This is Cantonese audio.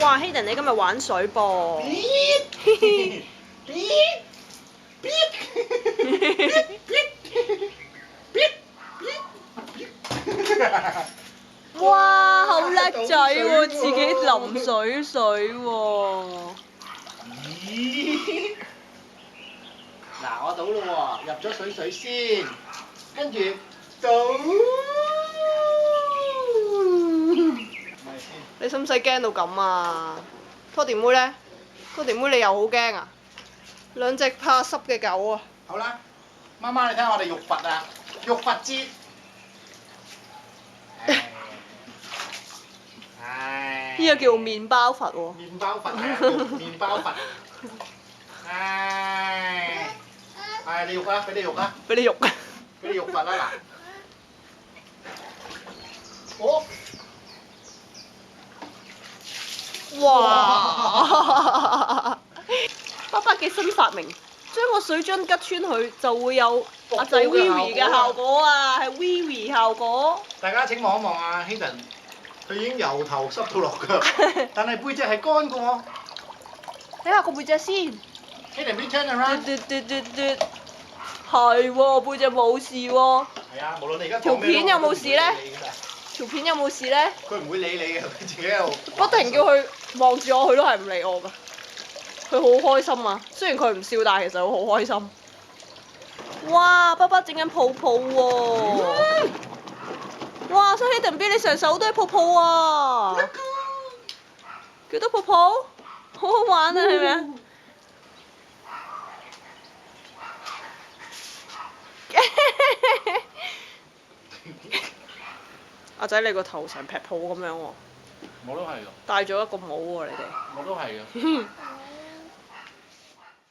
哇，Hayden你今日玩水噃！哇，好叻仔喎，自己淋水喎。咦？嗱，我倒咯喎，入咗水先，跟住倒。你使唔使驚到咁啊？拖地妹咧？拖地妹你又好驚啊？兩隻怕濕嘅狗啊！好啦，媽媽你睇下我哋浴佛啊，浴佛節。唉。呢個叫麵包佛喎。麵包佛係啊，麵包佛。唉，係你浴啊，俾你浴啊，俾你浴。俾你浴佛啦嗱。哦。哇！爸爸嘅新發明，將個水樽吉穿佢就會有阿仔 Vivi 嘅效果啊，係 Vivi 效果。大家請望一望啊，Hayden，佢已經由頭濕到落腳，但係背脊係乾嘅喎。睇下個背脊先。Hayden，please turn around。係喎，背脊冇事喎。係啊，無論你而家條片有冇事咧？條片有冇事咧？佢唔會理你嘅，佢自己喺度。不停叫佢望住我，佢都係唔理我㗎。佢好開心啊！雖然佢唔笑，但係其實佢好開心。哇！爸爸整緊泡泡喎！哇！所以 Hayden B 你成手都係泡泡啊！幾多泡泡？好好玩啊，係咪啊？阿仔你個頭成劈泡咁樣喎！我都係㗎。戴咗一個帽喎，你哋。我都係㗎。